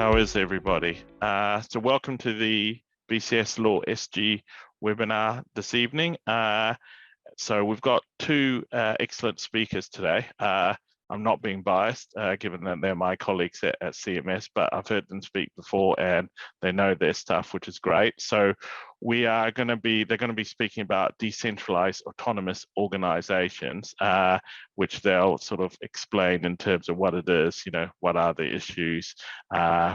How is everybody? So welcome to the BCS Law SG webinar this evening. So we've got two excellent speakers today. I'm not being biased, given that they're my colleagues at CMS, but I've heard them speak before and they know their stuff, which is great. So they're going to be speaking about decentralized autonomous organizations, which they'll sort of explain in terms of what it is, what are the issues,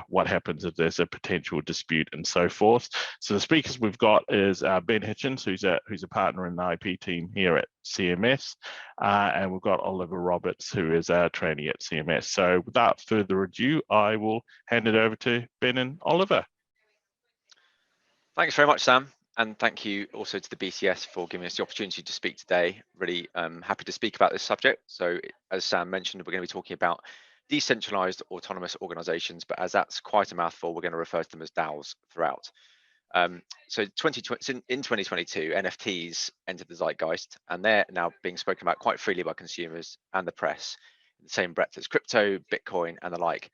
what happens if there's a potential dispute and so forth. So the speakers we've got is Ben Hitchens, who's a partner in the IP team here at CMS, and we've got Oliver Roberts, who is a trainee at CMS. So without further ado, I will hand it over to Ben and Oliver. Thanks very much, Sam. And thank you also to the BCS for giving us the opportunity to speak today. Really happy to speak about this subject. So as Sam mentioned, we're going to be talking about decentralized autonomous organizations, but as that's quite a mouthful, we're going to refer to them as DAOs throughout. So in 2022, NFTs entered the zeitgeist, and they're now being spoken about quite freely by consumers and the press in the same breath as crypto, Bitcoin, and the like.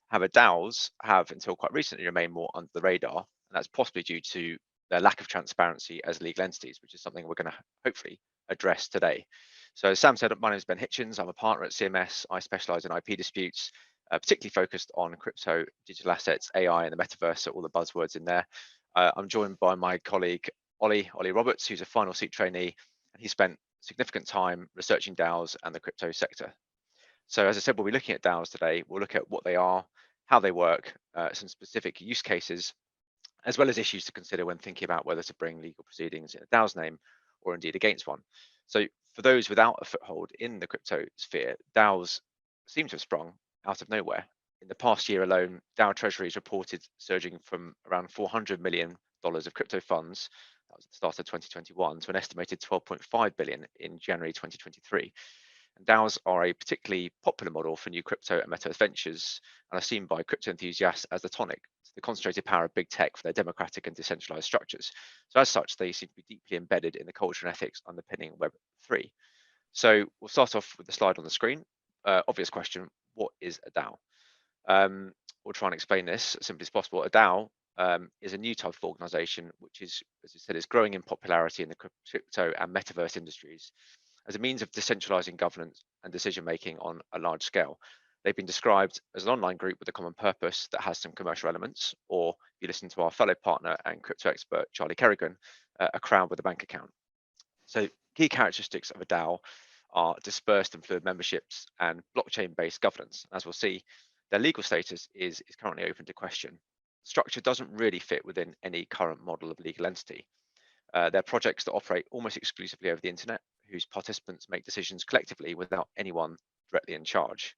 However, DAOs have until quite recently remained more under the radar, and that's possibly due to their lack of transparency as legal entities, which is something we're going to hopefully address today. So as Sam said, my name is Ben Hitchens. I'm a partner at CMS. I specialize in IP disputes, particularly focused on crypto, digital assets, AI, and the Metaverse, so all the buzzwords in there. I'm joined by my colleague, Ollie Roberts, who's a final seat trainee, and he spent significant time researching DAOs and the crypto sector. So as I said, we'll be looking at DAOs today. We'll look at what they are, how they work, some specific use cases, as well as issues to consider when thinking about whether to bring legal proceedings in a DAO's name or indeed against one. So for those without a foothold in the crypto sphere, DAOs seem to have sprung out of nowhere. In the past year alone, DAO treasuries reported surging from around $400 million of crypto funds, that was at the start of 2021, to an estimated 12.5 billion in January 2023. And DAOs are a particularly popular model for new crypto and metaverse ventures, and are seen by crypto enthusiasts as the tonic to the concentrated power of big tech for their democratic and decentralized structures. So as such, they seem to be deeply embedded in the culture and ethics underpinning Web3. So we'll start off with the slide on the screen. Obvious question, what is a DAO? We'll try and explain this as simply as possible. A DAO is a new type of organization, which is, as I said, is growing in popularity in the crypto and metaverse industries as a means of decentralizing governance and decision-making on a large scale. They've been described as an online group with a common purpose that has some commercial elements, or if you listen to our fellow partner and crypto expert, Charlie Kerrigan, a crowd with a bank account. So key characteristics of a DAO are dispersed and fluid memberships and blockchain-based governance. As we'll see, their legal status is currently open to question. Structure doesn't really fit within any current model of legal entity. They're projects that operate almost exclusively over the internet, whose participants make decisions collectively without anyone directly in charge.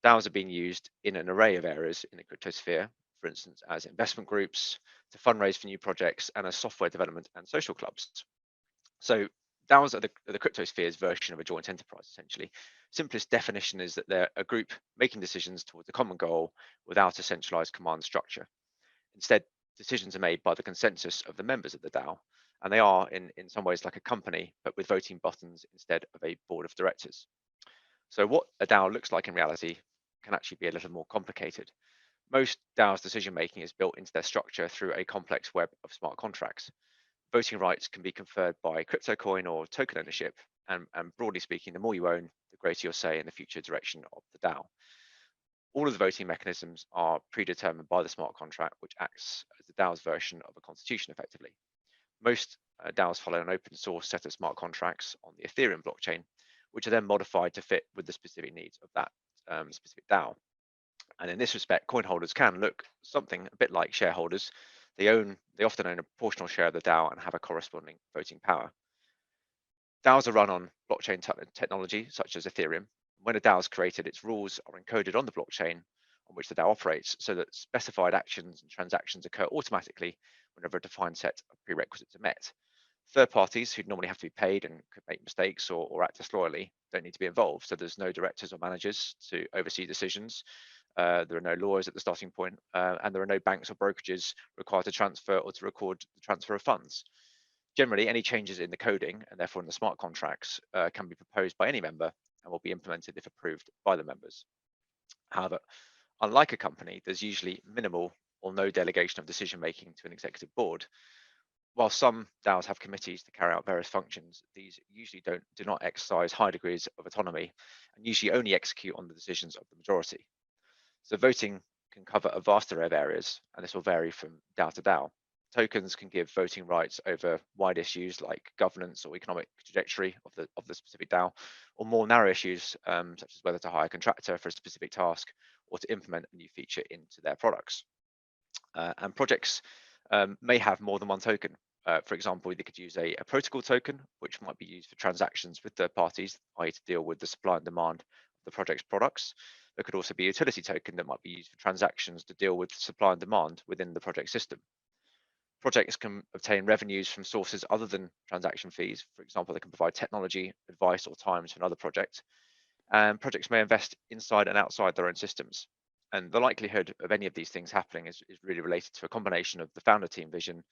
DAOs are being used in an array of areas in the crypto sphere, for instance, as investment groups, to fundraise for new projects, and as software development and social clubs. So DAOs are the crypto sphere's version of a joint enterprise, essentially. Simplest definition is that they're a group making decisions towards a common goal without a centralized command structure. Instead, decisions are made by the consensus of the members of the DAO, and they are in some ways like a company, but with voting buttons instead of a board of directors. So what a DAO looks like in reality can actually be a little more complicated. Most DAOs' decision-making is built into their structure through a complex web of smart contracts. Voting rights can be conferred by crypto coin or token ownership, and broadly speaking, the more you own, the greater your say in the future direction of the DAO. All of the voting mechanisms are predetermined by the smart contract, which acts as the DAO's version of a constitution effectively. Most DAOs follow an open source set of smart contracts on the Ethereum blockchain, which are then modified to fit with the specific needs of that specific DAO. And in this respect, coin holders can look something a bit like shareholders. They often own a proportional share of the DAO and have a corresponding voting power. DAOs are run on blockchain technology, such as Ethereum. When a DAO is created, its rules are encoded on the blockchain on which the DAO operates, so that specified actions and transactions occur automatically whenever a defined set of prerequisites are met. Third parties who normally have to be paid and could make mistakes or act disloyally don't need to be involved. So there's no directors or managers to oversee decisions. There are no lawyers at the starting point, and there are no banks or brokerages required to transfer or to record the transfer of funds. Generally, any changes in the coding and therefore in the smart contracts can be proposed by any member and will be implemented if approved by the members. However, Unlike a company, there's usually minimal or no delegation of decision making to an executive board. While some DAOs have committees to carry out various functions, these usually do not exercise high degrees of autonomy and usually only execute on the decisions of the majority. So voting can cover a vast array of areas, and this will vary from DAO to DAO. Tokens can give voting rights over wide issues like governance or economic trajectory of the specific DAO, or more narrow issues such as whether to hire a contractor for a specific task or to implement a new feature into their products. And projects may have more than one token. For example, they could use a protocol token, which might be used for transactions with third parties, i.e. to deal with the supply and demand of the project's products. There could also be a utility token that might be used for transactions to deal with supply and demand within the project system. Projects can obtain revenues from sources other than transaction fees. For example, they can provide technology, advice, or time to another project. And projects may invest inside and outside their own systems. And the likelihood of any of these things happening is really related to a combination of the founder team vision,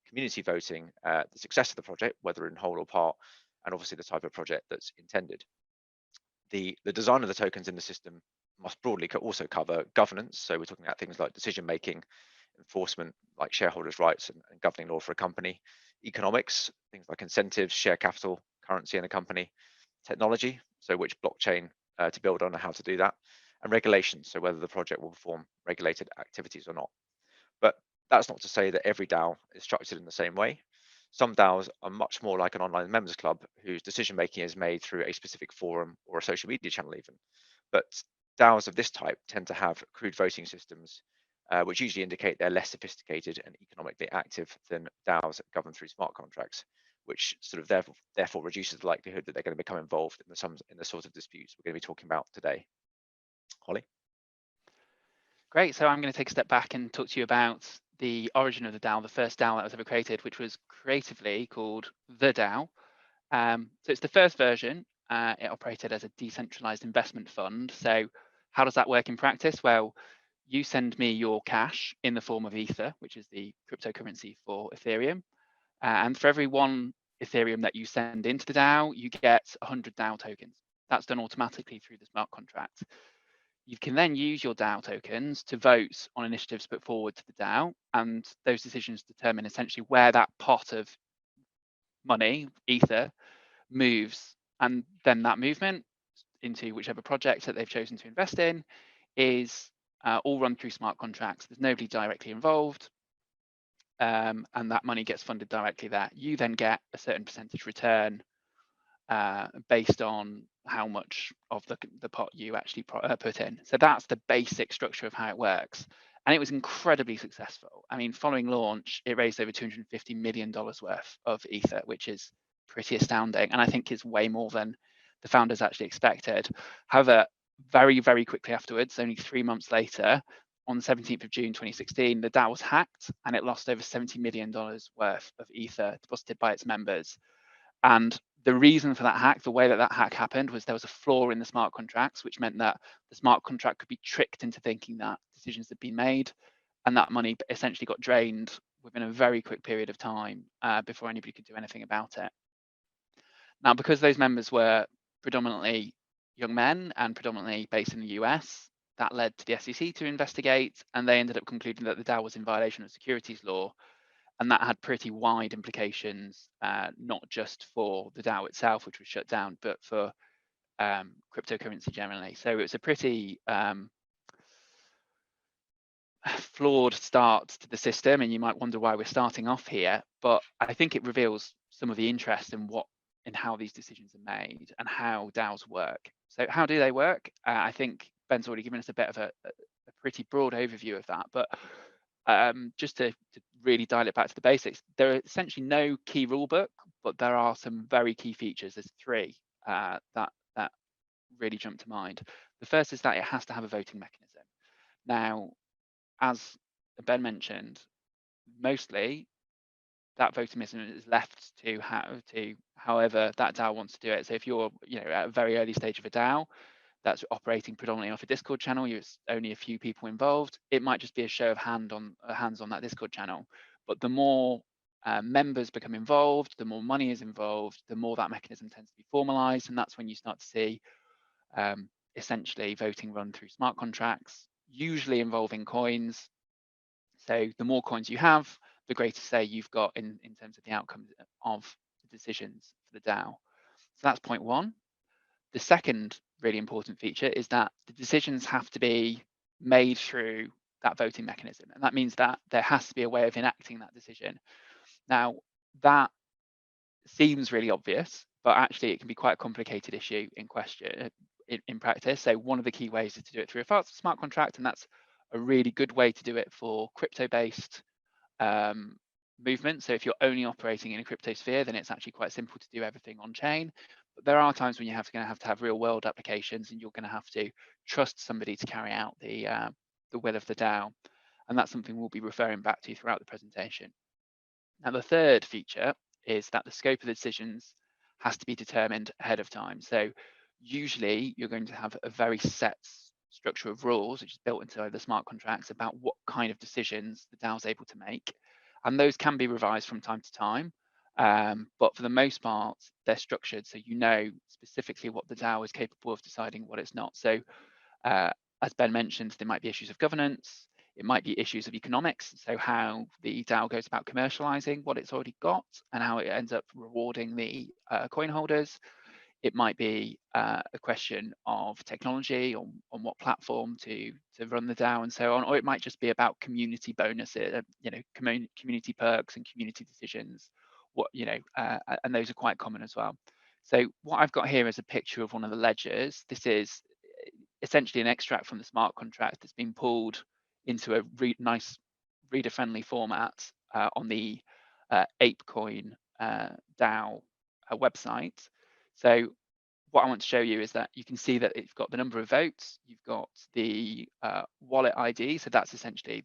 community voting, the success of the project, whether in whole or part, and obviously the type of project that's intended. The design of the tokens in the system must broadly also cover governance. So we're talking about things like decision making, enforcement, like shareholders' rights and governing law for a company, economics, things like incentives, share capital, currency in a company, technology, so which blockchain to build on and how to do that, and regulations, so whether the project will perform regulated activities or not. But that's not to say that every DAO is structured in the same way. Some DAOs are much more like an online members club whose decision making is made through a specific forum or a social media channel even. But DAOs of this type tend to have crude voting systems, which usually indicate they're less sophisticated and economically active than DAOs governed through smart contracts, which sort of therefore reduces the likelihood that they're going to become involved in the sort of disputes we're going to be talking about today. Holly? Great. So I'm going to take a step back and talk to you about the origin of the DAO, the first DAO that was ever created, which was creatively called the DAO. So it's the first version. It operated as a decentralized investment fund. So how does that work in practice? Well, you send me your cash in the form of Ether, which is the cryptocurrency for Ethereum. And for every one Ethereum that you send into the DAO, you get 100 DAO tokens. That's done automatically through the smart contract. You can then use your DAO tokens to vote on initiatives put forward to the DAO, and those decisions determine essentially where that pot of money, Ether, moves. And then that movement into whichever project that they've chosen to invest in is all run through smart contracts. There's nobody directly involved, and that money gets funded directly there. You then get a certain percentage return based on how much of the pot you actually put in. So that's the basic structure of how it works. And it was incredibly successful. I mean, following launch, it raised over $250 million worth of Ether, which is pretty astounding. And I think is way more than the founders actually expected. However, very, very quickly afterwards, only 3 months later, on the 17th of June 2016, the DAO was hacked and it lost over $70 million worth of Ether deposited by its members. And the reason for that hack, the way that that hack happened, was there was a flaw in the smart contracts, which meant that the smart contract could be tricked into thinking that decisions had been made, and that money essentially got drained within a very quick period of time before anybody could do anything about it. Now, because those members were predominantly young men and predominantly based in the US, that led to the SEC to investigate, and they ended up concluding that the DAO was in violation of securities law. And that had pretty wide implications, not just for the DAO itself, which was shut down, but for cryptocurrency generally. So it was a pretty flawed start to the system, and you might wonder why we're starting off here. But I think it reveals some of the interest in how these decisions are made and how DAOs work. So how do they work? I think Ben's already given us a bit of a pretty broad overview of that, but just to really dial it back to the basics, there are essentially no key rule book, but there are some very key features. There's three that really jump to mind. The first is that it has to have a voting mechanism. Now, as Ben mentioned, mostly that voting mechanism is left to however that DAO wants to do it. So if you're at a very early stage of a DAO that's operating predominantly off a Discord channel, there's only a few people involved, it might just be a show of hands on that Discord channel. But the more members become involved, the more money is involved, the more that mechanism tends to be formalized, and that's when you start to see essentially voting run through smart contracts. usually involving coins. So the more coins you have, the greater say you've got in terms of the outcomes of the decisions for the DAO. So that's point one. The second really important feature is that the decisions have to be made through that voting mechanism. And that means that there has to be a way of enacting that decision. Now, that seems really obvious, but actually it can be quite a complicated issue in practice. So one of the key ways is to do it through a smart contract, and that's a really good way to do it for crypto-based movement. So if you're only operating in a crypto sphere, then it's actually quite simple to do everything on chain. But there are times when you're going to have real world applications, and you're going to have to trust somebody to carry out the will of the DAO. And that's something we'll be referring back to throughout the presentation. Now, the third feature is that the scope of the decisions has to be determined ahead of time. So usually you're going to have a very set structure of rules, which is built into the smart contracts, about what kind of decisions the DAO is able to make. And those can be revised from time to time. But for the most part, they're structured so you know specifically what the DAO is capable of deciding, what it's not. So as Ben mentioned, there might be issues of governance. It might be issues of economics, so how the DAO goes about commercializing what it's already got and how it ends up rewarding the coin holders. It might be a question of technology, on what platform to run the DAO and so on, or it might just be about community bonuses, community perks and community decisions. And those are quite common as well. So what I've got here is a picture of one of the ledgers. This is essentially an extract from the smart contract that's been pulled into a nice reader-friendly format on the ApeCoin DAO website. So what I want to show you is that you can see that it's got the number of votes, you've got the wallet ID, so that's essentially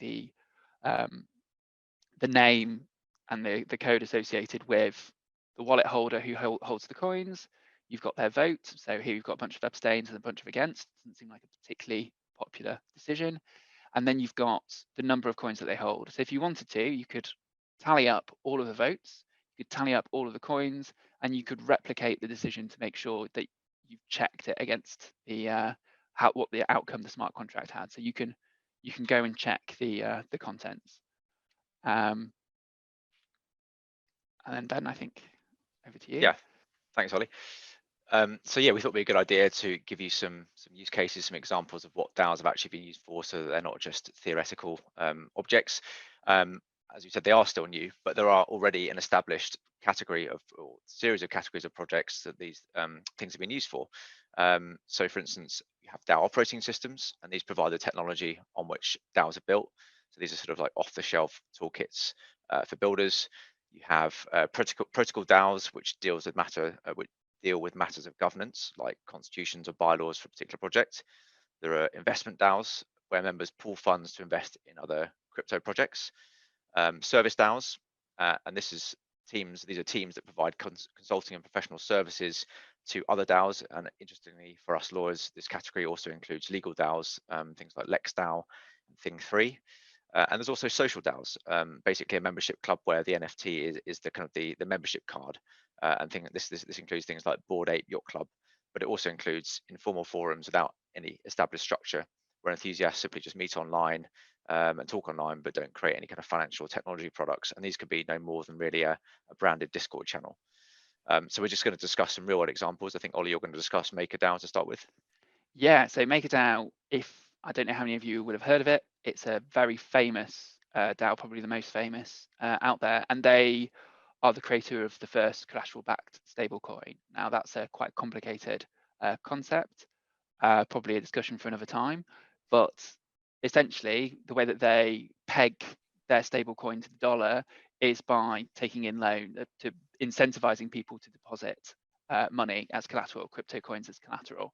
the name and the code associated with the wallet holder who holds the coins. You've got their vote, so here you've got a bunch of abstains and a bunch of against. Doesn't seem like a particularly popular decision. And then you've got the number of coins that they hold. So if you wanted to, you could tally up all of the votes, you could tally up all of the coins, and you could replicate the decision to make sure that you've checked it against the what the outcome the smart contract had. So you can go and check the contents. And then Ben, I think over to you. Yeah, thanks, Ollie. So yeah, we thought it'd be a good idea to give you some use cases, some examples of what DAOs have actually been used for, so that they're not just theoretical objects. As you said, they are still new, but there are already an established category of, or series of categories of projects that these things have been used for. So for instance, you have DAO operating systems, and these provide the technology on which DAOs are built. So these are sort of like off-the-shelf toolkits for builders. You have protocol DAOs, which deal with matters of governance, like constitutions or bylaws for a particular project. There are investment DAOs, where members pool funds to invest in other crypto projects. Service DAOs, and these are teams that provide consulting and professional services to other DAOs. And interestingly for us lawyers, this category also includes legal DAOs, things like Lex DAO and Thing3. And there's also social DAOs, basically a membership club where the NFT is the kind of the membership card. And this includes things like Bored Ape Yacht Club, but it also includes informal forums without any established structure, where enthusiasts simply just meet online and talk online, but don't create any kind of financial or technology products. And these could be no more than really a branded Discord channel. So we're just going to discuss some real world examples. I think, Ollie, you're going to discuss MakerDAO to start with. Yeah, so MakerDAO, I don't know how many of you would have heard of it. It's a very famous DAO, probably the most famous out there, and they are the creator of the first collateral-backed stablecoin. Now, that's a quite complicated concept, probably a discussion for another time, but essentially the way that they peg their stablecoin to the dollar is by taking in loan to incentivizing people to deposit money as collateral, crypto coins as collateral.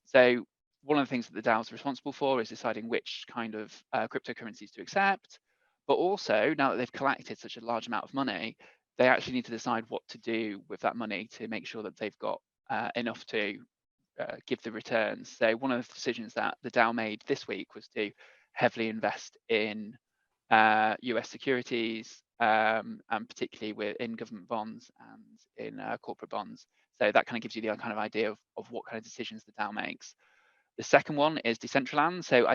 So one of the things that the DAO is responsible for is deciding which kind of cryptocurrencies to accept, but also now that they've collected such a large amount of money, they actually need to decide what to do with that money to make sure that they've got enough to give the returns. So one of the decisions that the DAO made this week was to heavily invest in US securities, and particularly in government bonds and in corporate bonds. So that kind of gives you the kind of idea of what kind of decisions the DAO makes. The second one is Decentraland. So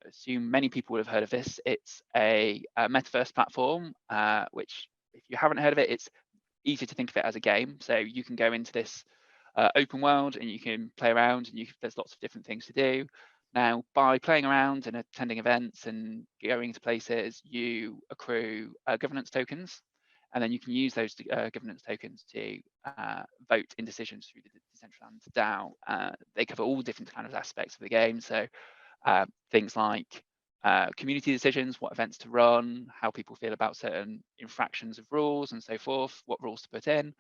assume many people would have heard of this. It's a Metaverse platform, which if you haven't heard of it, it's easy to think of it as a game. So you can go into this open world and you can play around, and there's lots of different things to do. Now, by playing around and attending events and going to places, you accrue governance tokens, and then you can use those governance tokens to vote in decisions through the Decentralised DAO. They cover all different kind of aspects of the game. So things like community decisions, what events to run, how people feel about certain infractions of rules and so forth, what rules to put in.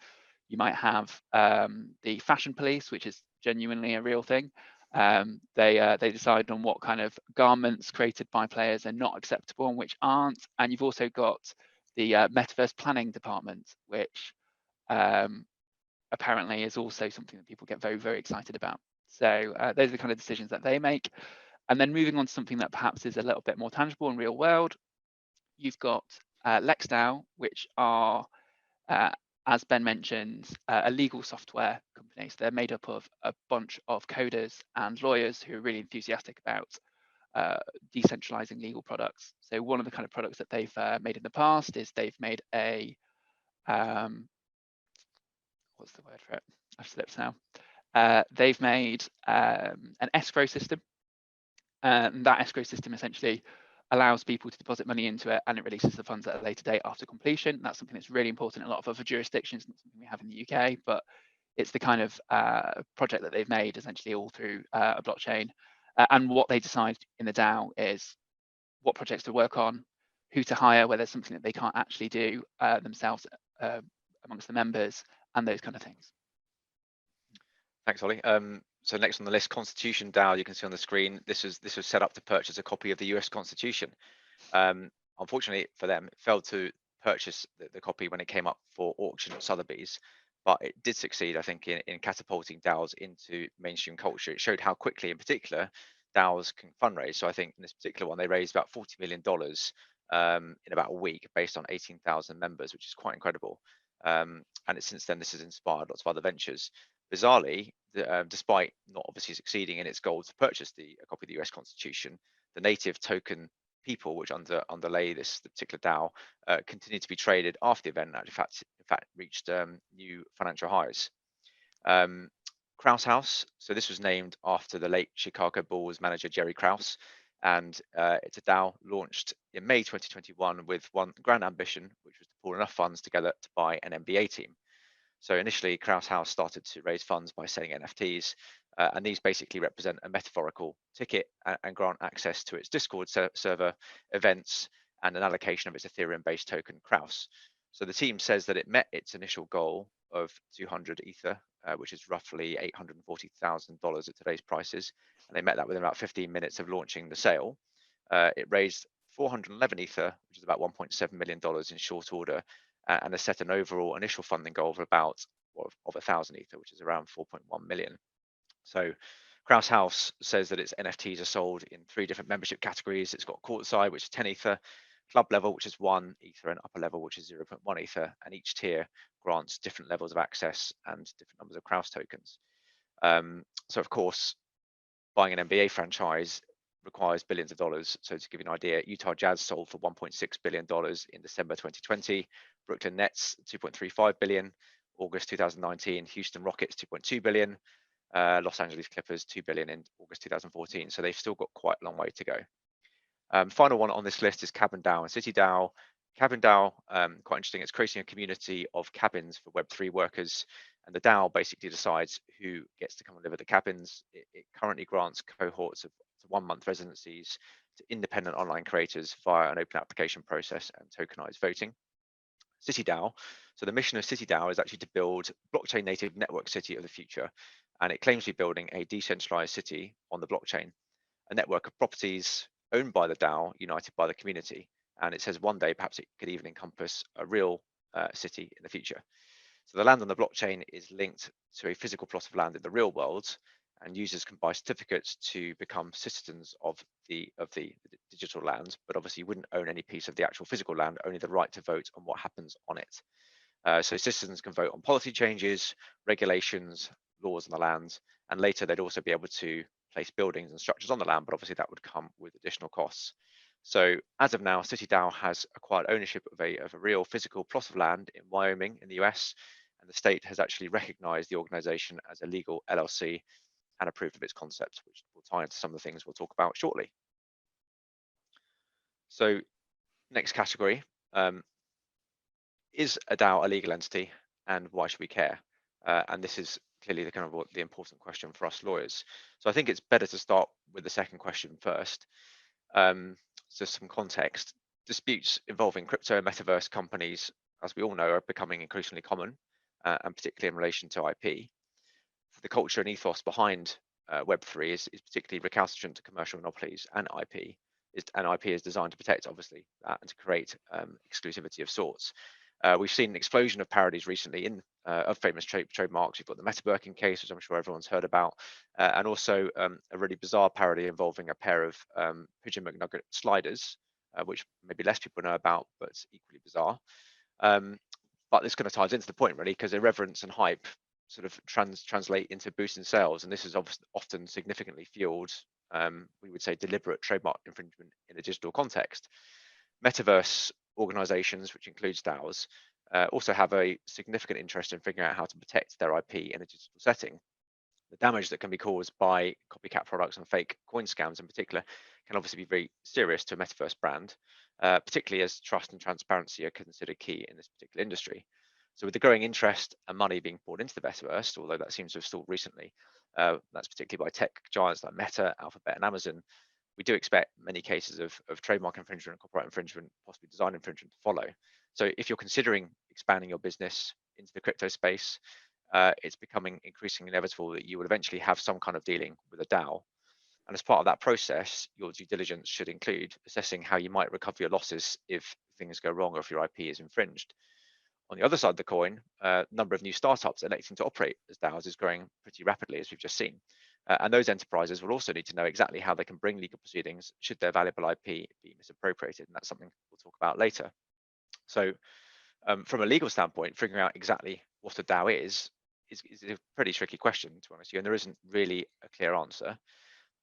You might have the fashion police, which is genuinely a real thing. They decide on what kind of garments created by players are not acceptable and which aren't. And you've also got the Metaverse planning department, which apparently is also something that people get very, very excited about. So those are the kind of decisions that they make. And then moving on to something that perhaps is a little bit more tangible in real world, you've got LexDAO, which are, as Ben mentioned, a legal software company. So they're made up of a bunch of coders and lawyers who are really enthusiastic about decentralizing legal products. So one of the kind of products that they've made in the past is they've made a, what's the word for it? I've slipped now. They've made an escrow system. That escrow system essentially allows people to deposit money into it, and it releases the funds at a later date after completion. That's something that's really important in a lot of other jurisdictions, not something we have in the UK, but it's the kind of project that they've made essentially all through a blockchain. And what they decide in the DAO is what projects to work on, who to hire, where there's something that they can't actually do themselves amongst the members, and those kind of things. Thanks, Ollie. So next on the list, Constitution DAO, you can see on the screen, this was set up to purchase a copy of the US Constitution. Unfortunately for them, it failed to purchase the copy when it came up for auction at Sotheby's, but it did succeed, I think, in catapulting DAOs into mainstream culture. It showed how quickly, in particular, DAOs can fundraise. So I think in this particular one, they raised about $40 million in about a week based on 18,000 members, which is quite incredible. And since then, this has inspired lots of other ventures. Bizarrely, despite not obviously succeeding in its goal to purchase a copy of the US Constitution, the native token people which underlay this particular DAO continue to be traded after the event, and in fact reached new financial highs. Krause House, so this was named after the late Chicago Bulls manager Jerry Krause, and it's a DAO launched in May 2021 with one grand ambition, which was to pull enough funds together to buy an NBA team. So initially, Krause House started to raise funds by selling NFTs, and these basically represent a metaphorical ticket and grant access to its Discord server, events, and an allocation of its Ethereum-based token Krause. So the team says that it met its initial goal of 200 Ether, which is roughly $840,000 at today's prices, and they met that within about 15 minutes of launching the sale. It raised 411 Ether, which is about $1.7 million in short order, and has set an overall initial funding goal of about 1,000 Ether, which is around 4.1 million. So Krause House says that its NFTs are sold in 3 different membership categories. It's got courtside, which is 10 Ether, club level, which is 1 Ether, and upper level, which is 0.1 Ether. And each tier grants different levels of access and different numbers of Krause tokens. So of course, buying an NBA franchise requires billions of dollars. So to give you an idea, Utah Jazz sold for $1.6 billion in December 2020, Brooklyn Nets 2.35 billion, August 2019, Houston Rockets 2.2 billion, Los Angeles Clippers 2 billion in August 2014. So they've still got quite a long way to go. Final one on this list is Cabin DAO and City DAO. Cabin DAO, quite interesting. It's creating a community of cabins for Web3 workers, and the DAO basically decides who gets to come and live at the cabins. It currently grants cohorts of 1-month residencies to independent online creators via an open application process and tokenized voting. City DAO. So the mission of City DAO is actually to build blockchain native network city of the future, and it claims to be building a decentralized city on the blockchain, a network of properties owned by the DAO, united by the community. And it says one day perhaps it could even encompass a real city in the future. So the land on the blockchain is linked to a physical plot of land in the real world, and users can buy certificates to become citizens of the digital land, but obviously you wouldn't own any piece of the actual physical land, only the right to vote on what happens on it. So citizens can vote on policy changes, regulations, laws on the land, and later they'd also be able to place buildings and structures on the land, but obviously that would come with additional costs. So as of now, CityDAO has acquired ownership of a real physical plot of land in Wyoming in the US, and the state has actually recognized the organization as a legal LLC and approved of its concept, which will tie into some of the things we'll talk about shortly. So next category, is a DAO a legal entity, and why should we care? And this is clearly the kind of the important question for us lawyers. So I think it's better to start with the second question first. Just some context. Disputes involving crypto and metaverse companies, as we all know, are becoming increasingly common, and particularly in relation to IP. The culture and ethos behind Web3 is particularly recalcitrant to commercial monopolies and IP. And IP is designed to protect, obviously, and to create exclusivity of sorts. We've seen an explosion of parodies recently of famous trademarks. You've got the Metaverse case, which I'm sure everyone's heard about, and also a really bizarre parody involving a pair of Pigeon McNugget sliders, which maybe less people know about, but it's equally bizarre. But this kind of ties into the point, really, because irreverence and hype sort of translate into boosting sales, and this is often significantly fueled, we would say, deliberate trademark infringement in a digital context. Metaverse organizations, which includes DAOs, also have a significant interest in figuring out how to protect their IP in a digital setting. The damage that can be caused by copycat products and fake coin scams in particular can obviously be very serious to a Metaverse brand, particularly as trust and transparency are considered key in this particular industry. So with the growing interest and money being poured into the Metaverse, although that seems to have stalled recently, that's particularly by tech giants like Meta, Alphabet, and Amazon, we do expect many cases of trademark infringement, copyright infringement, possibly design infringement to follow. So if you're considering expanding your business into the crypto space, it's becoming increasingly inevitable that you will eventually have some kind of dealing with a DAO. And as part of that process, your due diligence should include assessing how you might recover your losses if things go wrong or if your IP is infringed. On the other side of the coin, number of new startups electing to operate as DAOs is growing pretty rapidly, as we've just seen. And those enterprises will also need to know exactly how they can bring legal proceedings should their valuable IP be misappropriated. And that's something we'll talk about later. So from a legal standpoint, figuring out exactly what a DAO is a pretty tricky question, to be honest with you, and there isn't really a clear answer.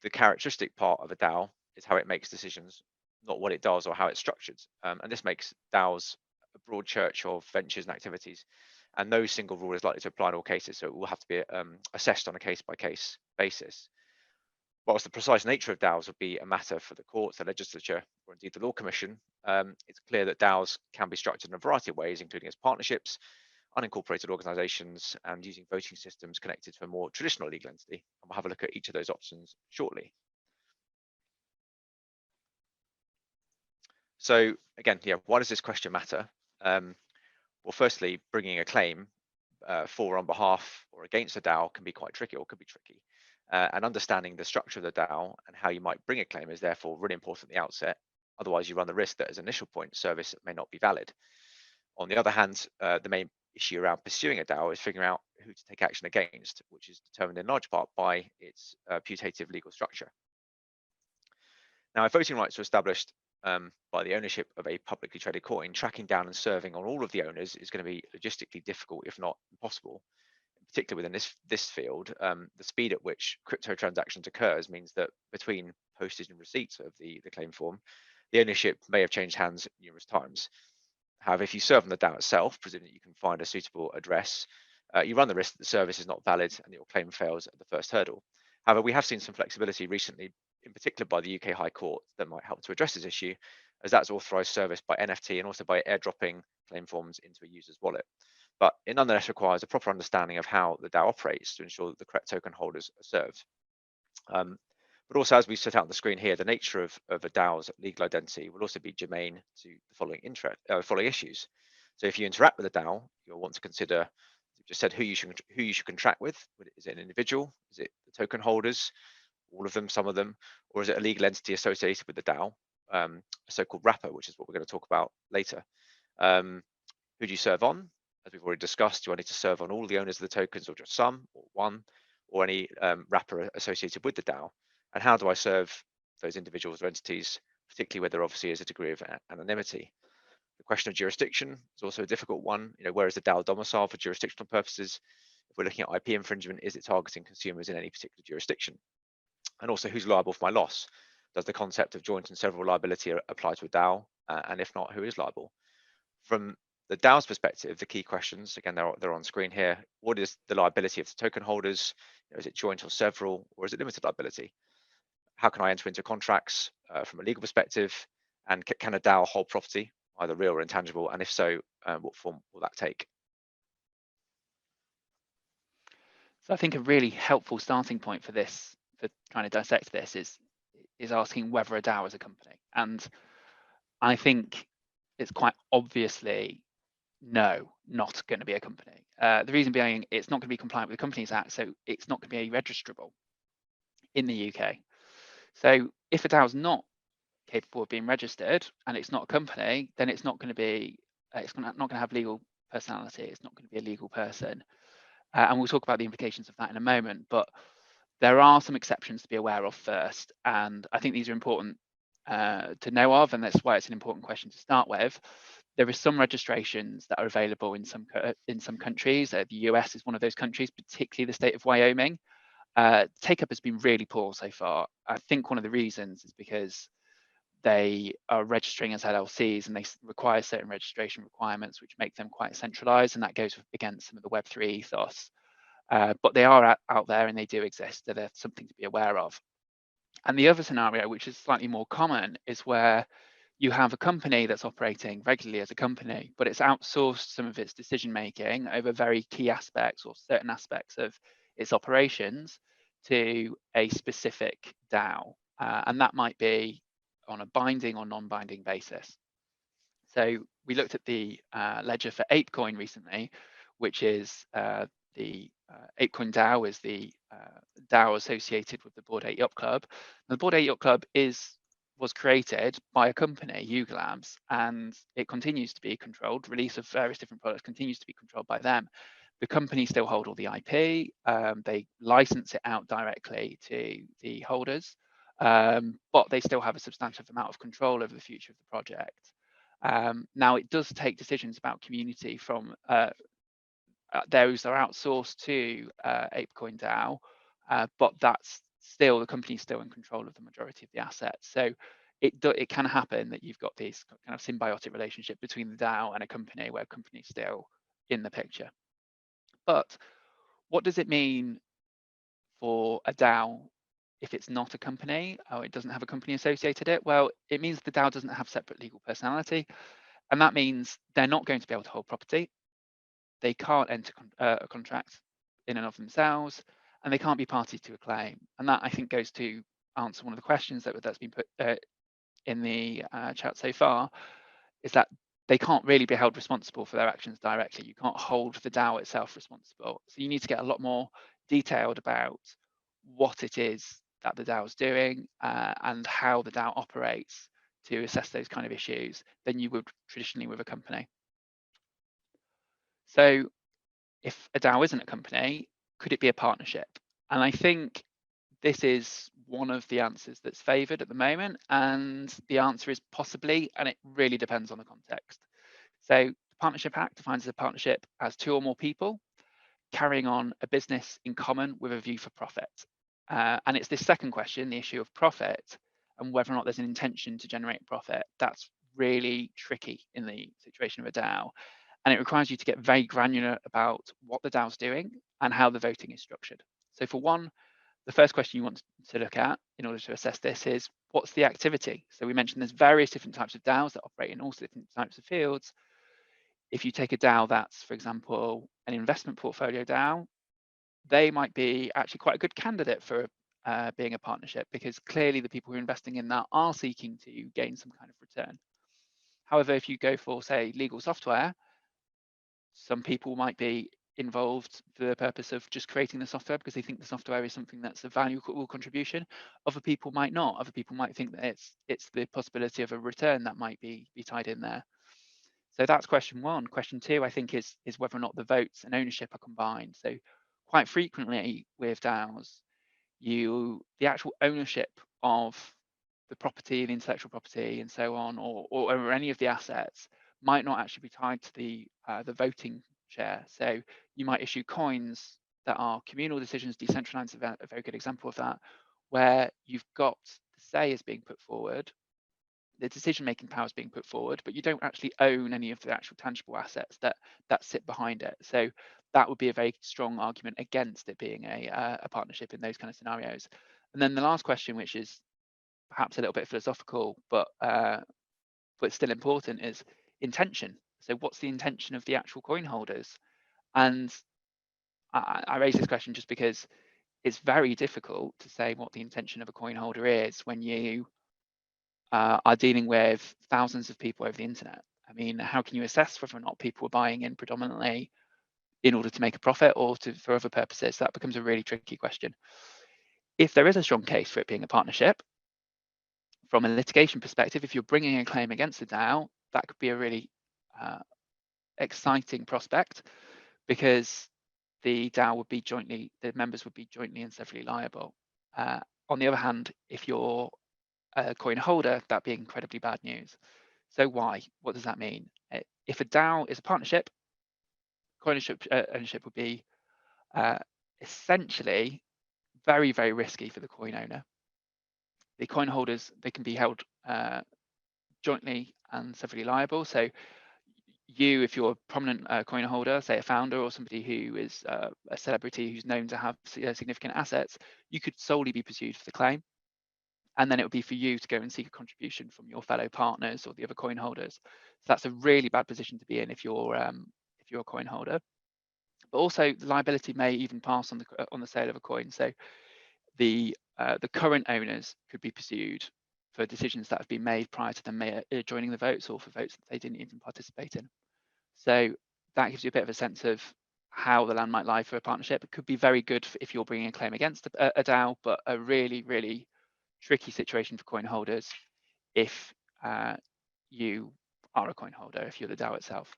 The characteristic part of a DAO is how it makes decisions, not what it does or how it's structured. And this makes DAOs a broad church of ventures and activities, and no single rule is likely to apply in all cases, so it will have to be assessed on a case-by-case basis. Whilst the precise nature of DAOs would be a matter for the courts, the legislature, or indeed the Law Commission, it's clear that DAOs can be structured in a variety of ways, including as partnerships, unincorporated organisations, and using voting systems connected to a more traditional legal entity. And we'll have a look at each of those options shortly. So again, why does this question matter? Well, firstly, bringing a claim for or on behalf or against a DAO can be quite tricky, or could be tricky. And understanding the structure of the DAO and how you might bring a claim is therefore really important at the outset. Otherwise, you run the risk that as an initial point, service may not be valid. On the other hand, the main issue around pursuing a DAO is figuring out who to take action against, which is determined in large part by its putative legal structure. Now, if voting rights are established by the ownership of a publicly traded coin, tracking down and serving on all of the owners is going to be logistically difficult, if not impossible. Particularly within this field, the speed at which crypto transactions occurs means that between postage and receipts of the claim form, the ownership may have changed hands numerous times. However, if you serve on the DAO itself, presuming you can find a suitable address, you run the risk that the service is not valid and your claim fails at the first hurdle. However, we have seen some flexibility recently, in particular by the UK High Court, that might help to address this issue, as that's authorised service by NFT and also by airdropping claim forms into a user's wallet. But it nonetheless requires a proper understanding of how the DAO operates to ensure that the correct token holders are served. But also, as we set out on the screen here, the nature of a DAO's legal identity will also be germane to the following issues. So if you interact with a DAO, you'll want to consider, we've just said, who you should contract with. Is it an individual? Is it the token holders? All of them, some of them? Or is it a legal entity associated with the DAO, a so-called wrapper, which is what we're going to talk about later? Who do you serve on? As we've already discussed, do I need to serve on all the owners of the tokens, or just some, or one, or any wrapper associated with the DAO? And how do I serve those individuals or entities, particularly where there obviously is a degree of anonymity? The question of jurisdiction is also a difficult one. Where is the DAO domicile for jurisdictional purposes? If we're looking at IP infringement, is it targeting consumers in any particular jurisdiction? And also, who's liable for my loss? Does the concept of joint and several liability apply to a DAO? And if not, who is liable? From the DAO's perspective, the key questions, again, they're on screen here. What is the liability of the token holders? Is it joint or several, or is it limited liability? How can I enter into contracts from a legal perspective? And can a DAO hold property, either real or intangible? And if so, what form will that take? So I think a really helpful starting point for this, for trying to dissect this, is asking whether a DAO is a company. And I think it's quite obviously no, not going to be a company. The reason being, it's not going to be compliant with the Companies Act, so it's not going to be registrable in the UK. So if a DAO is not capable of being registered and it's not a company, then it's not going to be, not going to have legal personality. It's not going to be a legal person. And we'll talk about the implications of that in a moment. But there are some exceptions to be aware of first, and I think these are important to know of, and that's why it's an important question to start with. There are some registrations that are available in some countries. The US is one of those countries, particularly the state of Wyoming. Take-up has been really poor so far. I think one of the reasons is because they are registering as LLCs and they require certain registration requirements which make them quite centralized, and that goes against some of the Web3 ethos. But they are out there and they do exist, so they're something to be aware of. And the other scenario, which is slightly more common, is where you have a company that's operating regularly as a company, but it's outsourced some of its decision making over very key aspects or certain aspects of its operations to a specific DAO. And that might be on a binding or non-binding basis. So we looked at the ledger for ApeCoin recently, which is the ApeCoin DAO is the DAO associated with the Bored Ape Yacht Club. And the Bored Ape Yacht Club was created by a company, Yuga Labs, and it continues to be controlled. Release of various different products continues to be controlled by them. The company still hold all the IP. They license it out directly to the holders, but they still have a substantial amount of control over the future of the project. Now, it does take decisions about community from those that are outsourced to ApeCoin DAO, but that's still, the company's still in control of the majority of the assets. So it can happen that you've got this kind of symbiotic relationship between the DAO and a company where a company's still in the picture. But what does it mean for a DAO if it's not a company or it doesn't have a company associated it? Well, it means the DAO doesn't have separate legal personality, and that means they're not going to be able to hold property. They can't enter a contract in and of themselves, and they can't be party to a claim. And that, I think, goes to answer one of the questions that's been put in the chat so far, is that they can't really be held responsible for their actions directly. You can't hold the DAO itself responsible. So you need to get a lot more detailed about what it is that the DAO is doing and how the DAO operates to assess those kind of issues than you would traditionally with a company. So if a DAO isn't a company, could it be a partnership? And I think this is one of the answers that's favoured at the moment, and the answer is possibly, and it really depends on the context. So the Partnership Act defines a partnership as two or more people carrying on a business in common with a view for profit. And it's this second question, the issue of profit, and whether or not there's an intention to generate profit, that's really tricky in the situation of a DAO. And it requires you to get very granular about what the DAO's doing and how the voting is structured. So for one, the first question you want to look at in order to assess this is, what's the activity? So we mentioned there's various different types of DAOs that operate in all different types of fields. If you take a DAO that's, for example, an investment portfolio DAO, they might be actually quite a good candidate for being a partnership, because clearly the people who are investing in that are seeking to gain some kind of return. However, if you go for, say, legal software, some people might be involved for the purpose of just creating the software because they think the software is something that's a valuable contribution. Other people might not. Other people might think that it's the possibility of a return that might be tied in there. So that's question one. Question two, I think, is whether or not the votes and ownership are combined. So quite frequently with DAOs, the actual ownership of the property, the intellectual property, and so on, or any of the assets might not actually be tied to the voting share. So you might issue coins that are communal decisions. Decentralised is a very good example of that, where you've got the say is being put forward, the decision-making power is being put forward, but you don't actually own any of the actual tangible assets that sit behind it. So that would be a very strong argument against it being a partnership in those kind of scenarios. And then the last question, which is perhaps a little bit philosophical, but still important, is intention. So what's the intention of the actual coin holders? And I raise this question just because it's very difficult to say what the intention of a coin holder is when you are dealing with thousands of people over the internet. I mean, how can you assess whether or not people are buying in predominantly in order to make a profit or for other purposes? That becomes a really tricky question. If there is a strong case for it being a partnership, from a litigation perspective, if you're bringing a claim against the DAO, that could be a really exciting prospect, because the DAO would be the members would be jointly and severally liable. On the other hand, if you're a coin holder, that'd be incredibly bad news. So why? What does that mean? If a DAO is a partnership, coin ownership would be essentially very, very risky for the coin owner. The coin holders, they can be held jointly and severally liable. So you, if you're a prominent coin holder, say a founder or somebody who is a celebrity who's known to have significant assets, you could solely be pursued for the claim. And then it would be for you to go and seek a contribution from your fellow partners or the other coin holders. So that's a really bad position to be in if you're a coin holder. But also, the liability may even pass on the sale of a coin. So the current owners could be pursued for decisions that have been made prior to them joining the votes, or for votes that they didn't even participate in. So that gives you a bit of a sense of how the land might lie for a partnership. It could be very good if you're bringing a claim against a DAO, but a really, really tricky situation for coin holders if you are a coin holder, if you're the DAO itself.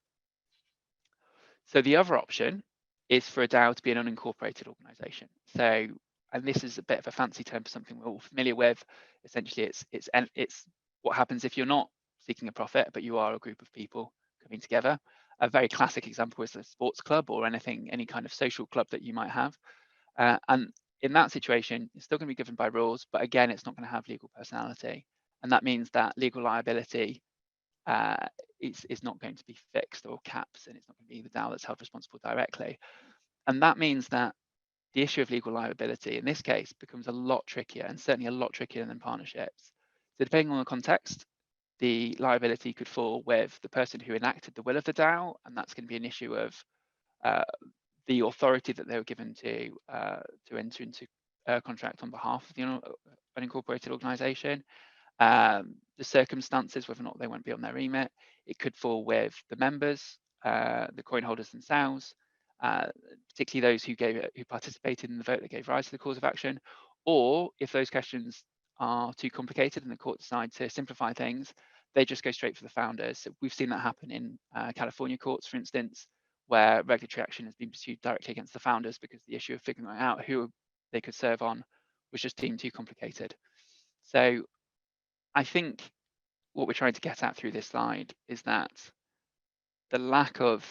So the other option is for a DAO to be an unincorporated organization. So, and this is a bit of a fancy term for something we're all familiar with. Essentially, it's what happens if you're not seeking a profit, but you are a group of people coming together. A very classic example is a sports club or any kind of social club that you might have. And in that situation, it's still going to be governed by rules, but again, it's not going to have legal personality. And that means that legal liability is not going to be fixed or caps, and it's not going to be the DAO that's held responsible directly. And that means that the issue of legal liability in this case becomes a lot trickier, and certainly a lot trickier than partnerships. So depending on the context, the liability could fall with the person who enacted the will of the DAO, and that's going to be an issue of the authority that they were given to enter into a contract on behalf of the unincorporated organization, the circumstances, whether or not they went beyond their remit. It could fall with the members, the coin holders themselves, particularly those who participated in the vote that gave rise to the cause of action, or if those questions are too complicated and the court decides to simplify things, they just go straight for the founders. So we've seen that happen in California courts, for instance, where regulatory action has been pursued directly against the founders because the issue of figuring out who they could serve on was just deemed too complicated. So I think what we're trying to get at through this slide is that the lack of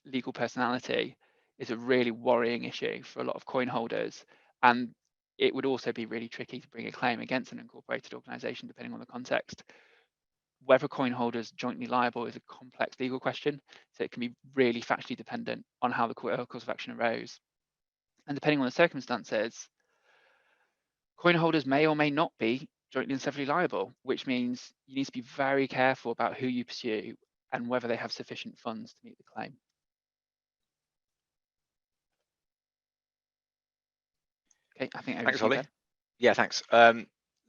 legal personality is a really worrying issue for a lot of coin holders, and it would also be really tricky to bring a claim against an incorporated organization depending on the context. Whether coin holders jointly liable is a complex legal question, so it can be really factually dependent on how the cause of action arose. And depending on the circumstances, coin holders may or may not be jointly and severally liable, which means you need to be very careful about who you pursue and whether they have sufficient funds to meet the claim. Okay, I think over Thanks, to you, Ollie. Ben. Yeah, thanks.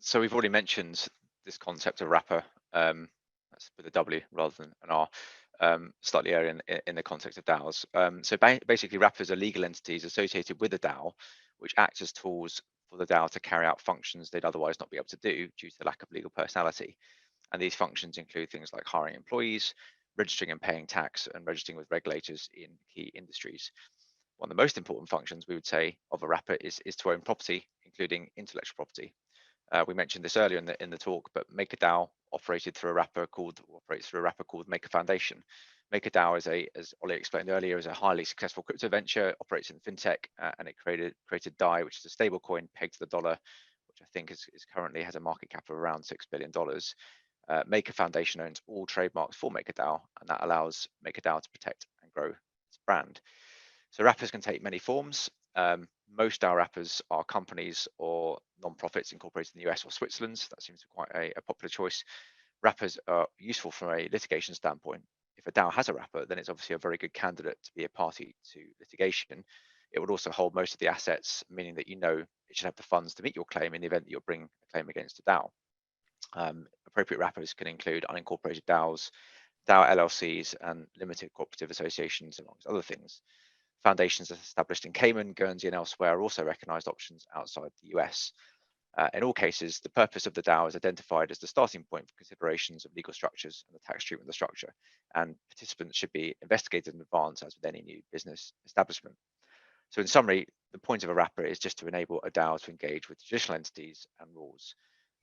So we've already mentioned this concept of wrapper. That's with a W rather than an R, slightly earlier in the context of DAOs. So basically, wrappers are legal entities associated with a DAO, which act as tools for the DAO to carry out functions they'd otherwise not be able to do due to the lack of legal personality. And these functions include things like hiring employees, registering and paying tax, and registering with regulators in key industries. One of the most important functions we would say of a wrapper is to own property, including intellectual property. We mentioned this earlier in the talk, but MakerDAO operates through a wrapper called Maker Foundation, MakerDAO as Ollie explained earlier, is a highly successful crypto venture, operates in fintech, and it created DAI, which is a stable coin pegged to the dollar, which I think is currently has a market cap of around $6 billion. Maker Foundation owns all trademarks for MakerDAO, and that allows MakerDAO to protect and grow its brand. So wrappers can take many forms. Most DAO wrappers are companies or non-profits incorporated in the US or Switzerland. That seems to be quite a popular choice. Wrappers are useful from a litigation standpoint. If a DAO has a wrapper, then it's obviously a very good candidate to be a party to litigation. It would also hold most of the assets, meaning that you know it should have the funds to meet your claim in the event that you'll bring a claim against a DAO. Appropriate wrappers can include unincorporated DAOs, DAO LLCs, and limited cooperative associations, amongst other things. Foundations established in Cayman, Guernsey, and elsewhere are also recognized options outside the US. In all cases, the purpose of the DAO is identified as the starting point for considerations of legal structures and the tax treatment of the structure, and participants should be investigated in advance as with any new business establishment. So in summary, the point of a wrapper is just to enable a DAO to engage with traditional entities and rules.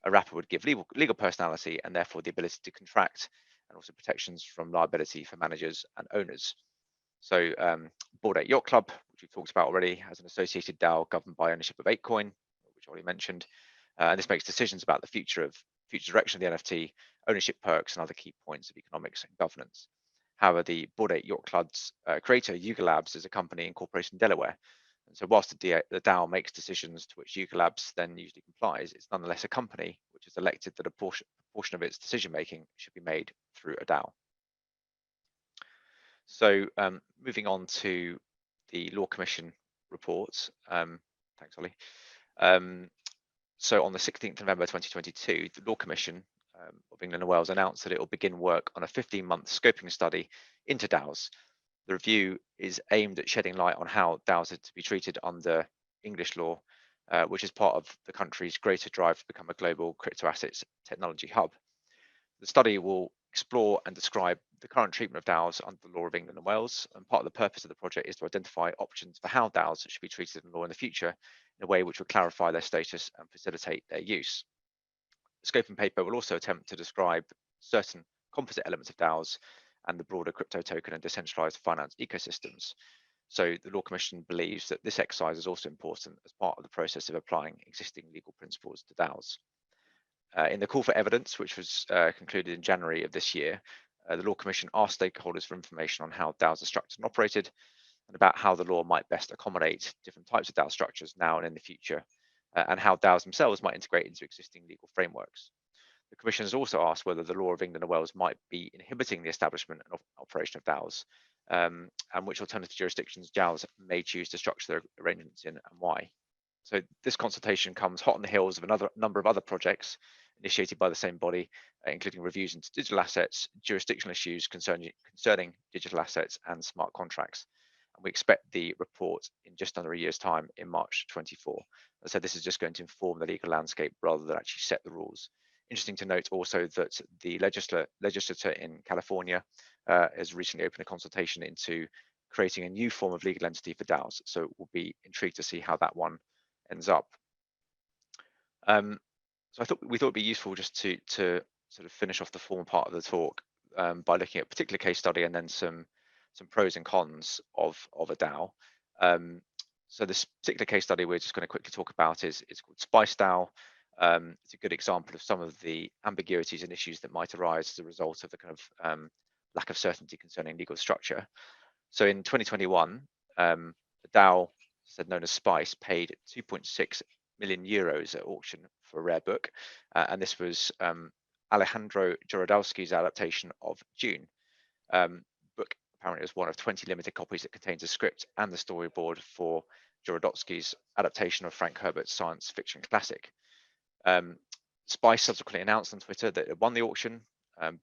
A wrapper would give legal personality and therefore the ability to contract, and also protections from liability for managers and owners. So Bored Ape Yacht Club, which we've talked about already, has an associated DAO governed by ownership of ApeCoin, which I already mentioned. And this makes decisions about the future direction of the NFT, ownership perks, and other key points of economics and governance. However, the Bored Ape Yacht Club's creator, Yuga Labs, is a company incorporated in Delaware. And so whilst the DAO makes decisions to which Yuga Labs then usually complies, it's nonetheless a company which has elected that a portion of its decision-making should be made through a DAO. So moving on to the Law Commission reports. Thanks, Ollie. So on the 16th of November 2022, the Law Commission of England and Wales announced that it will begin work on a 15-month scoping study into DAOs. The review is aimed at shedding light on how DAOs are to be treated under English law, which is part of the country's greater drive to become a global crypto assets technology hub. The study will explore and describe the current treatment of DAOs under the law of England and Wales, and part of the purpose of the project is to identify options for how DAOs should be treated in law in the future in a way which will clarify their status and facilitate their use. The scoping paper will also attempt to describe certain composite elements of DAOs and the broader crypto token and decentralized finance ecosystems. So the Law Commission believes that this exercise is also important as part of the process of applying existing legal principles to DAOs. In the call for evidence, which was concluded in January of this year, the Law Commission asked stakeholders for information on how DAOs are structured and operated, and about how the law might best accommodate different types of DAO structures now and in the future, and how DAOs themselves might integrate into existing legal frameworks. The Commission has also asked whether the law of England and Wales might be inhibiting the establishment and operation of DAOs, and which alternative jurisdictions DAOs may choose to structure their arrangements in and why. So this consultation comes hot on the heels of another number of other projects initiated by the same body, including reviews into digital assets, jurisdictional issues concerning digital assets, and smart contracts. And we expect the report in just under a year's time in March 24. So this is just going to inform the legal landscape rather than actually set the rules. Interesting to note also that the legislature in California has recently opened a consultation into creating a new form of legal entity for DAOs. So we'll be intrigued to see how that one ends up. So we thought it'd be useful just to sort of finish off the formal part of the talk by looking at a particular case study and then some pros and cons of a DAO. So this particular case study we're just going to quickly talk about is called Spice DAO. It's a good example of some of the ambiguities and issues that might arise as a result of the kind of lack of certainty concerning legal structure. So in 2021, the DAO, known as Spice, paid 2.6 million euros at auction for a rare book, and this was Alejandro Jodorowsky's adaptation of Dune. Book apparently is one of 20 limited copies that contains a script and the storyboard for Jodorowsky's adaptation of Frank Herbert's science fiction classic. Spice subsequently announced on Twitter that it won the auction,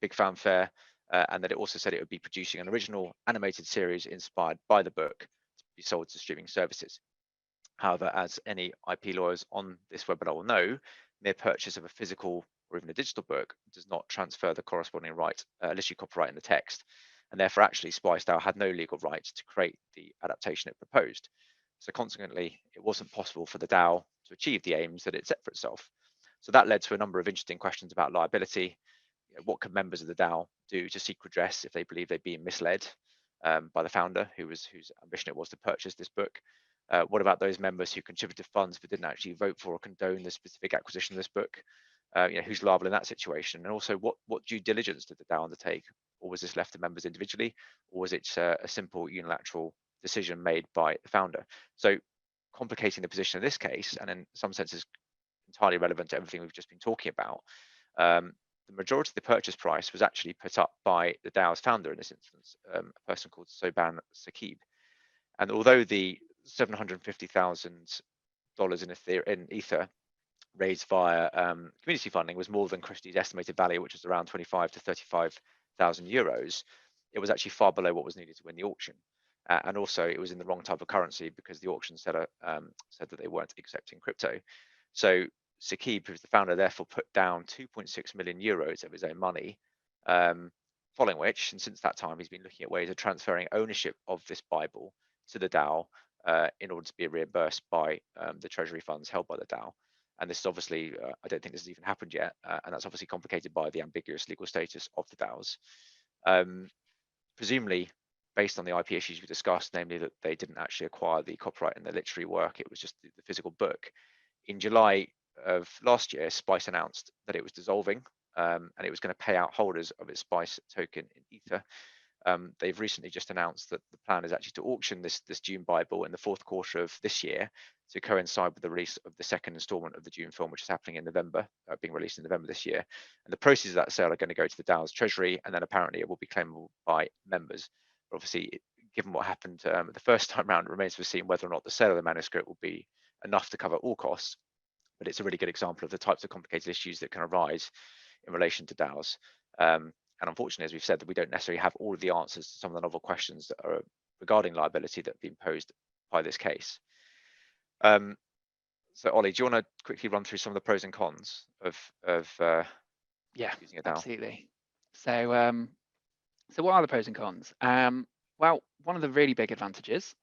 big fanfare, and that it also said it would be producing an original animated series inspired by the book to be sold to streaming services. However, as any IP lawyers on this webinar will know, mere purchase of a physical or even a digital book does not transfer the corresponding right, unless you copyright in the text. And therefore, actually, Spice DAO had no legal right to create the adaptation it proposed. So consequently, it wasn't possible for the DAO to achieve the aims that it set for itself. So that led to a number of interesting questions about liability. what can members of the DAO do to seek redress if they believe they're being misled by the founder, whose ambition it was to purchase this book? What about those members who contributed funds but didn't actually vote for or condone the specific acquisition of this book? Who's liable in that situation? And also, what due diligence did the DAO undertake? Or was this left to members individually? Or was it a simple unilateral decision made by the founder? So complicating the position of this case, and in some senses entirely relevant to everything we've just been talking about, the majority of the purchase price was actually put up by the DAO's founder in this instance, a person called Soban Sakib. And although the $750,000 in Ether raised via community funding was more than Christie's estimated value, which was around 25 to 35,000 euros, it was actually far below what was needed to win the auction. And also it was in the wrong type of currency because the auction seller said that they weren't accepting crypto. So Sakib, who's the founder, therefore put down 2.6 million euros of his own money, following which, and since that time, he's been looking at ways of transferring ownership of this Bible to the DAO in order to be reimbursed by the treasury funds held by the DAO. And this is obviously, I don't think this has even happened yet, and that's obviously complicated by the ambiguous legal status of the DAOs. Presumably, based on the IP issues we discussed, namely that they didn't actually acquire the copyright in the literary work, it was just the physical book. In July of last year, Spice announced that it was dissolving and it was going to pay out holders of its Spice token in Ether. They've recently just announced that the plan is actually to auction this Dune Bible in the fourth quarter of this year to coincide with the release of the second installment of the Dune film, which is happening in November, being released in November this year. And the proceeds of that sale are going to go to the DAO's treasury, and then apparently it will be claimable by members. But obviously, given what happened the first time round, it remains to be seen whether or not the sale of the manuscript will be enough to cover all costs. But it's a really good example of the types of complicated issues that can arise in relation to DAOs. And unfortunately, as we've said, that we don't necessarily have all of the answers to some of the novel questions that are regarding liability that have been posed by this case. So Ollie, do you want to quickly run through some of the pros and cons of using a DAO? Absolutely. So, so what are the pros and cons? Well, one of the really big advantages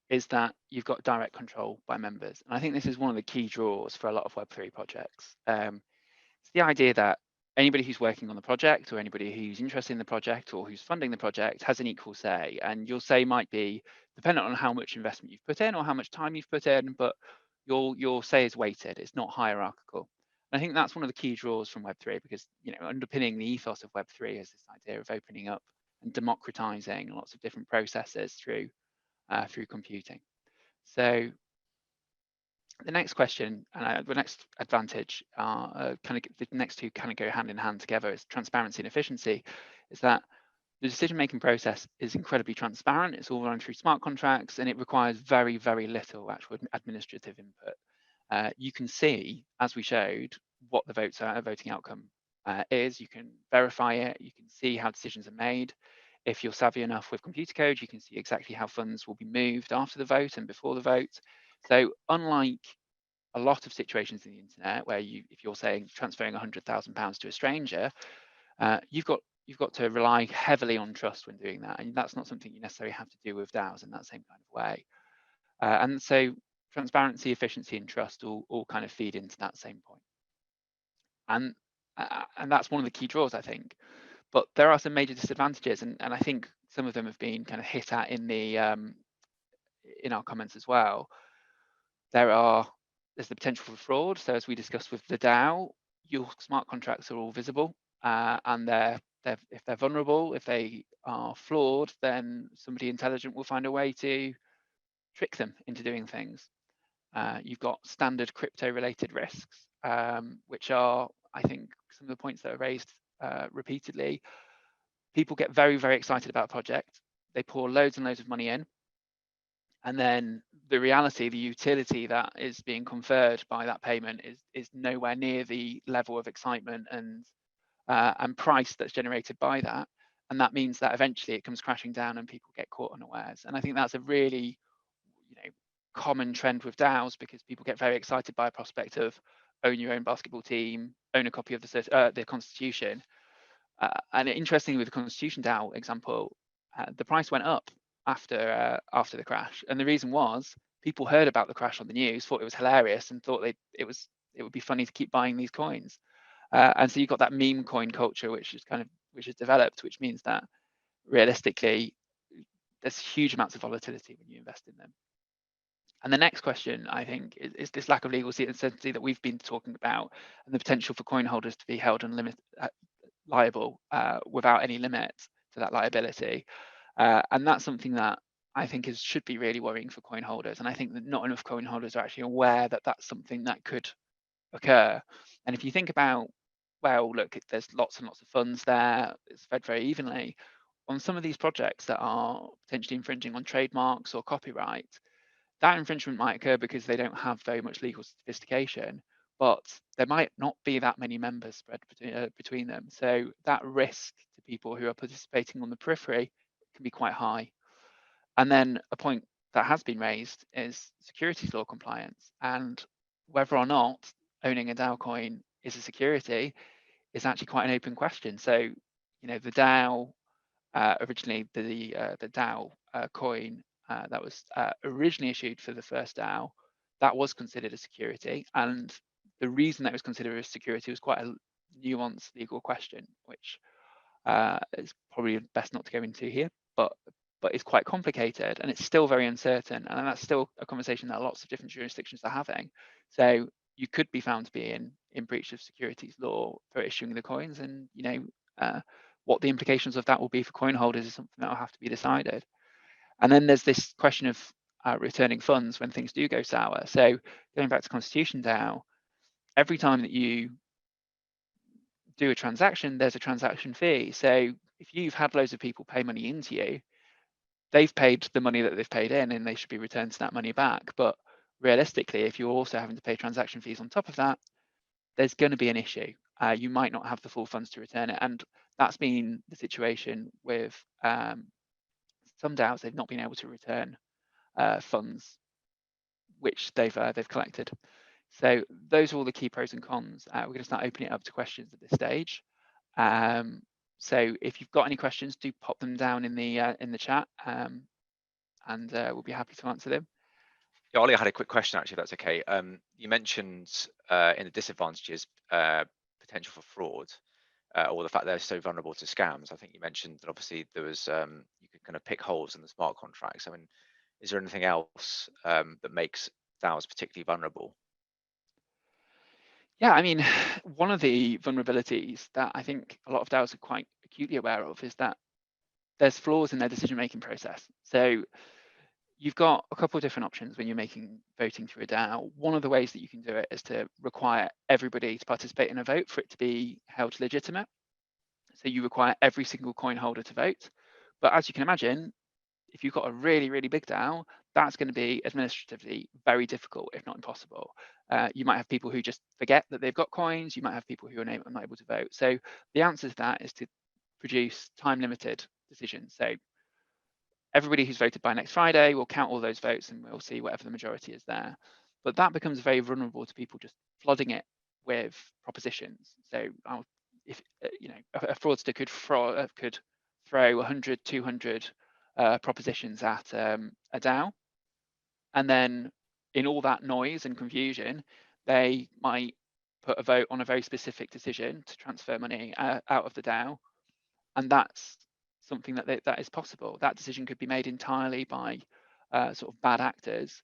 is that you've got direct control by members. And I think this is one of the key draws for a lot of Web3 projects. It's the idea that anybody who's working on the project or anybody who's interested in the project or who's funding the project has an equal say. And your say might be dependent on how much investment you've put in or how much time you've put in, but your say is weighted. It's not hierarchical. And I think that's one of the key draws from Web3 because, underpinning the ethos of Web3 is this idea of opening up and democratizing lots of different processes through computing. So the next question, the next advantage, the next two kind of go hand in hand together, is transparency and efficiency. Is that the decision-making process is incredibly transparent. It's all run through smart contracts, and it requires very, very little actual administrative input. You can see, as we showed, what the voting outcome is. You can verify it. You can see how decisions are made. If you're savvy enough with computer code, you can see exactly how funds will be moved after the vote and before the vote. So unlike a lot of situations in the internet where if you're saying transferring £100,000 to a stranger, you've got to rely heavily on trust when doing that, and that's not something you necessarily have to do with DAOs in that same kind of way. And so transparency, efficiency, and trust all kind of feed into that same point. And that's one of the key draws, I think. But there are some major disadvantages, and I think some of them have been kind of hit at in our comments as well. There's the potential for fraud. So as we discussed with the DAO, your smart contracts are all visible, and if they're vulnerable, if they are flawed, then somebody intelligent will find a way to trick them into doing things. You've got standard crypto-related risks, which are, I think, some of the points that are raised repeatedly. People get very, very excited about a project. They pour loads and loads of money in. And then the reality, the utility that is being conferred by that payment is nowhere near the level of excitement and price that's generated by that. And that means that eventually it comes crashing down and people get caught unawares. And I think that's a really common trend with DAOs, because people get very excited by a prospect of own your own basketball team, own a copy of the Constitution. And interestingly, with the Constitution DAO example, the price went up after the crash, and the reason was people heard about the crash on the news, thought it was hilarious, and thought it would be funny to keep buying these coins. And so you've got that meme coin culture, which has developed, which means that realistically, there's huge amounts of volatility when you invest in them. And the next question, I think, is this lack of legal certainty that we've been talking about, and the potential for coin holders to be held liable without any limit to that liability. And that's something that I think should be really worrying for coin holders. And I think that not enough coin holders are actually aware that that's something that could occur. And if you think about, well, look, there's lots and lots of funds there, it's fed very evenly. On some of these projects that are potentially infringing on trademarks or copyright, that infringement might occur because they don't have very much legal sophistication, but there might not be that many members spread between them. So that risk to people who are participating on the periphery can be quite high. And then a point that has been raised is securities law compliance, and whether or not owning a DAO coin is a security is actually quite an open question. So, the DAO originally, the DAO coin that was originally issued for the first DAO, that was considered a security, and the reason that was considered a security was quite a nuanced legal question, which is probably best not to go into here, but it's quite complicated, and it's still very uncertain, and that's still a conversation that lots of different jurisdictions are having. So you could be found to be in breach of securities law for issuing the coins, and what the implications of that will be for coin holders is something that will have to be decided. And then there's this question of returning funds when things do go sour. So going back to Constitution DAO, every time that you do a transaction, there's a transaction fee. So if you've had loads of people pay money into you, they've paid the money that they've paid in, and they should be returned that money back. But realistically, if you're also having to pay transaction fees on top of that, there's going to be an issue. You might not have the full funds to return it, and that's been the situation with some DAOs. They've not been able to return funds which they've collected. So those are all the key pros and cons. We're going to start opening it up to questions at this stage. So if you've got any questions, do pop them down in the chat, and we'll be happy to answer them. Yeah, Ollie, I had a quick question actually, if that's okay. You mentioned in the disadvantages potential for fraud, or the fact they're so vulnerable to scams. I think you mentioned that obviously there was you could kind of pick holes in the smart contracts. I mean, is there anything else that makes DAOs particularly vulnerable? Yeah, I mean, one of the vulnerabilities that I think a lot of DAOs are quite acutely aware of is that there's flaws in their decision-making process. So you've got a couple of different options when you're voting through a DAO. One of the ways that you can do it is to require everybody to participate in a vote for it to be held legitimate. So you require every single coin holder to vote. But as you can imagine, if you've got a really, really big DAO, that's going to be administratively very difficult, if not impossible. You might have people who just forget that they've got coins. You might have people who are not able to vote. So the answer to that is to produce time-limited decisions. So everybody who's voted by next Friday will count all those votes, and we'll see whatever the majority is there. But that becomes very vulnerable to people just flooding it with propositions. So if a fraudster could throw 100, 200 propositions at a DAO, and then in all that noise and confusion, they might put a vote on a very specific decision to transfer money out of the DAO, and that's something that is possible. That decision could be made entirely by sort of bad actors,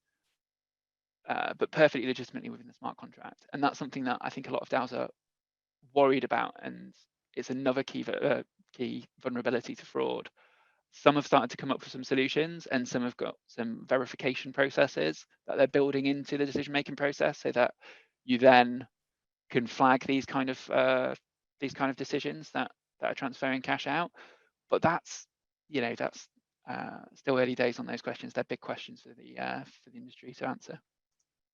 but perfectly legitimately within the smart contract. And that's something that I think a lot of DAOs are worried about, and it's another key vulnerability to fraud. Some have started to come up with some solutions, and some have got some verification processes that they're building into the decision-making process, so that you then can flag these kind of decisions that are transferring cash out. But that's still early days on those questions. They're big questions for the industry to answer.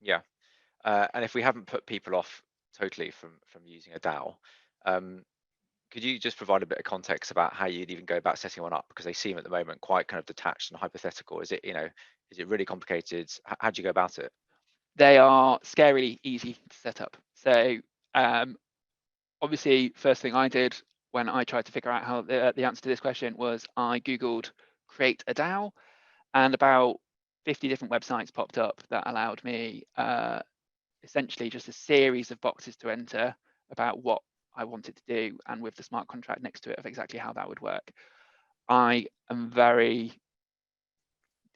Yeah, and if we haven't put people off totally from using a DAO, could you just provide a bit of context about how you'd even go about setting one up? Because they seem at the moment quite kind of detached and hypothetical. Is it really complicated? How do you go about it? They are scarily easy to set up. So obviously, first thing I did when I tried to figure out how the answer to this question was I Googled create a DAO, and about 50 different websites popped up that allowed me essentially just a series of boxes to enter about what I want it to do, and with the smart contract next to it of exactly how that would work. I'm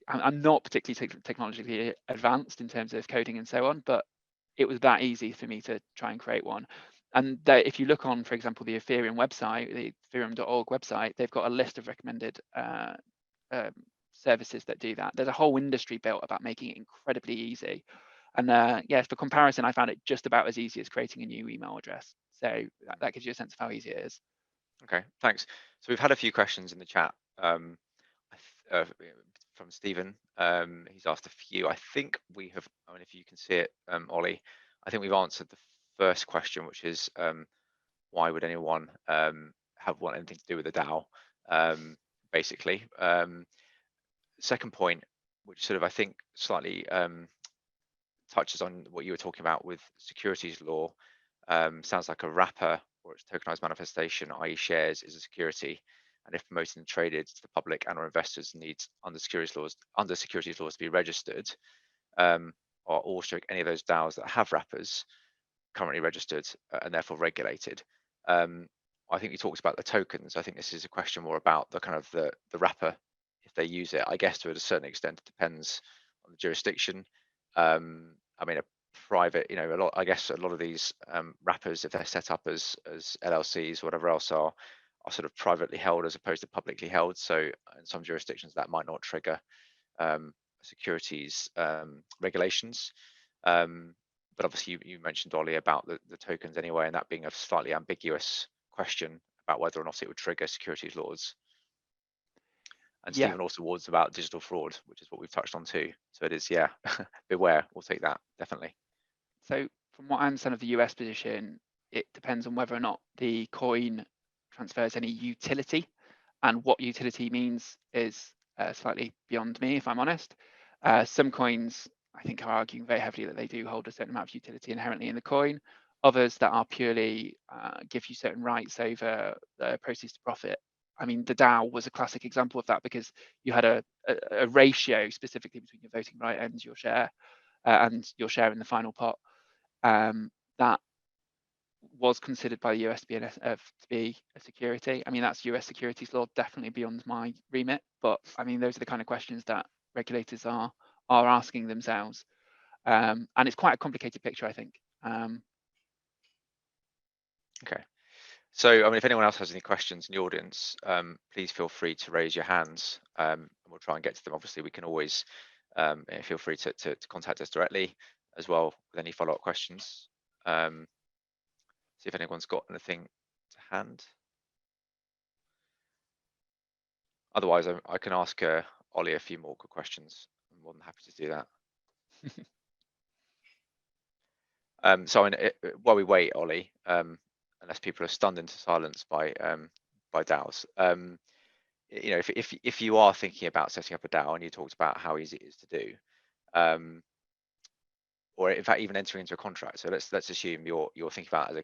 not particularly technologically advanced in terms of coding and so on, but it was that easy for me to try and create one. And if you look on, for example, the Ethereum website, the ethereum.org website, they've got a list of recommended services that do that. There's a whole industry built about making it incredibly easy. And yeah, for comparison, I found it just about as easy as creating a new email address. So that gives you a sense of how easy it is. Okay, thanks. So we've had a few questions in the chat from Stephen. He's asked a few. I think we have, I mean, if you can see it, Ollie, I think we've answered the first question, which is why would anyone want anything to do with a DAO, basically. Second point, which sort of I think slightly touches on what you were talking about with securities law, sounds like a wrapper or its tokenized manifestation, i.e. shares, is a security, and if promoted and traded to the public and or investors needs under securities laws to be registered, or also any of those DAOs that have wrappers currently registered and therefore regulated. I think you talked about the tokens. I think this is a question more about the kind of the wrapper, if they use it. I guess to a certain extent it depends on the jurisdiction. I mean, a private, I guess a lot of these wrappers, if they're set up as LLCs or whatever else, are sort of privately held as opposed to publicly held. So in some jurisdictions that might not trigger securities regulations. But obviously you mentioned, Ollie, about the tokens anyway, and that being a slightly ambiguous question about whether or not it would trigger securities laws. And Yeah. Stephen also warns about digital fraud, which is what we've touched on too. So it is, yeah, beware. We'll take that, definitely. So from what I understand of the US position, it depends on whether or not the coin transfers any utility. And what utility means is slightly beyond me, if I'm honest. Some coins, I think, are arguing very heavily that they do hold a certain amount of utility inherently in the coin. Others that are purely give you certain rights over the proceeds to profit. I mean, the DAO was a classic example of that because you had a ratio specifically between your voting right and your share in the final pot. That was considered by the US to be a security. I mean, that's US securities law, definitely beyond my remit. But I mean, those are the kind of questions that regulators are asking themselves, and it's quite a complicated picture, I think. Okay. So, I mean, if anyone else has any questions in the audience, please feel free to raise your hands, and we'll try and get to them. Obviously, we can always feel free to contact us directly as well with any follow-up questions. See if anyone's got anything to hand. Otherwise, I can ask Ollie a few more good questions. I'm more than happy to do that. So while we wait, Ollie, unless people are stunned into silence by DAOs, if you are thinking about setting up a DAO, and you talked about how easy it is to do, or in fact even entering into a contract. So let's assume you're thinking about as a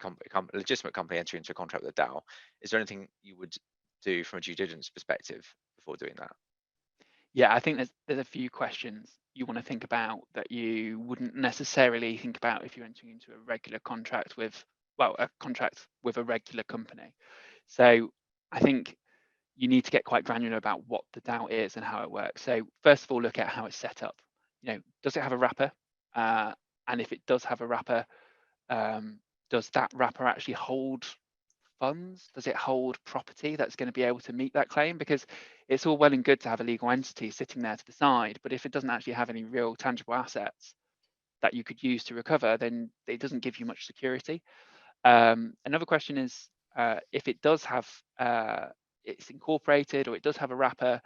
legitimate company entering into a contract with a DAO. Is there anything you would do from a due diligence perspective before doing that? Yeah, I think there's a few questions you want to think about that you wouldn't necessarily think about if you're entering into a regular contract with, well, a contract with a regular company. So I think you need to get quite granular about what the DAO is and how it works. So first of all, look at how it's set up. Does it have a wrapper? And if it does have a wrapper, does that wrapper actually hold funds? Does it hold property that's going to be able to meet that claim? Because it's all well and good to have a legal entity sitting there to the side, but if it doesn't actually have any real tangible assets that you could use to recover, then it doesn't give you much security. Another question is, if it does have, it's incorporated or it does have a wrapper,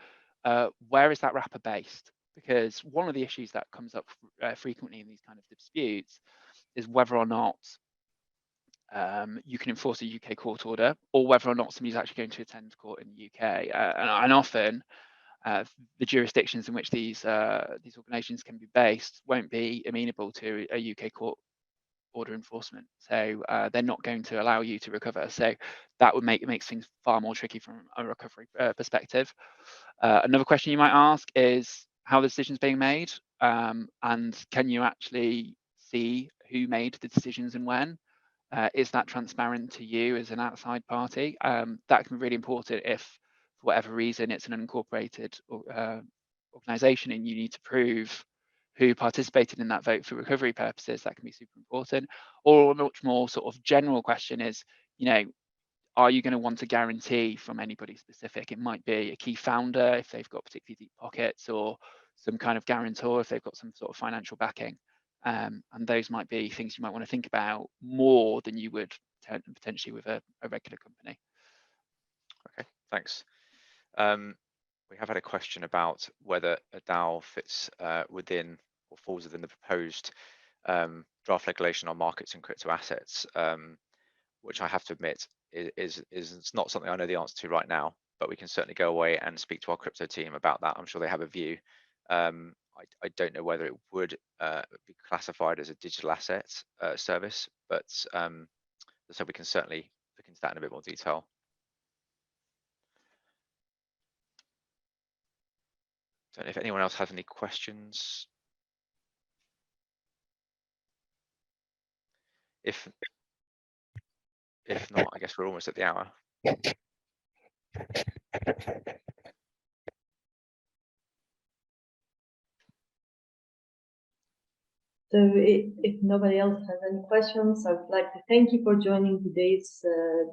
where is that wrapper based? Because one of the issues that comes up frequently in these kind of disputes is whether or not you can enforce a UK court order, or whether or not somebody's actually going to attend court in the UK. And often, the jurisdictions in which these organisations can be based won't be amenable to a UK court order enforcement. So they're not going to allow you to recover. So that would make things far more tricky from a recovery perspective. Another question you might ask is how the decision's being made, and can you actually see who made the decisions and when? Is that transparent to you as an outside party? That can be really important if, for whatever reason, it's an unincorporated organisation and you need to prove who participated in that vote for recovery purposes. That can be super important. Or a much more sort of general question is, you know, are you going to want a guarantee from anybody specific? It might be a key founder if they've got particularly deep pockets, or some kind of guarantor if they've got some sort of financial backing. And those might be things you might want to think about more than you would potentially with a regular company. Okay, thanks. We have had a question about whether a DAO fits within or falls within the proposed draft regulation on markets and crypto assets, which I have to admit is not something I know the answer to right now, but we can certainly go away and speak to our crypto team about that. I'm sure they have a view. I don't know whether it would be classified as a digital asset service, but so we can certainly look into that in a bit more detail. Don't know if anyone else has any questions. If not, I guess we're almost at the hour. So if nobody else has any questions, I would like to thank you for joining today's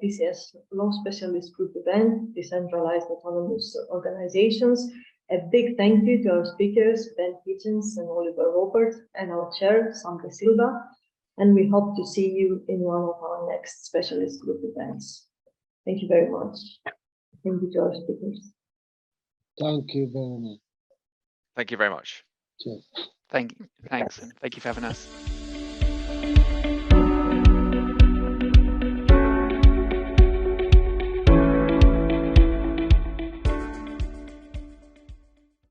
BCS Law Specialist Group event, Decentralized Autonomous Organizations. A big thank you to our speakers, Ben Hitchens and Oliver Robert, and our chair, Sandra Silva. And we hope to see you in one of our next specialist group events. Thank you very much. Thank you to our speakers. Thank you very much. Thank you very much. Cheers. Thanks, and thank you for having us.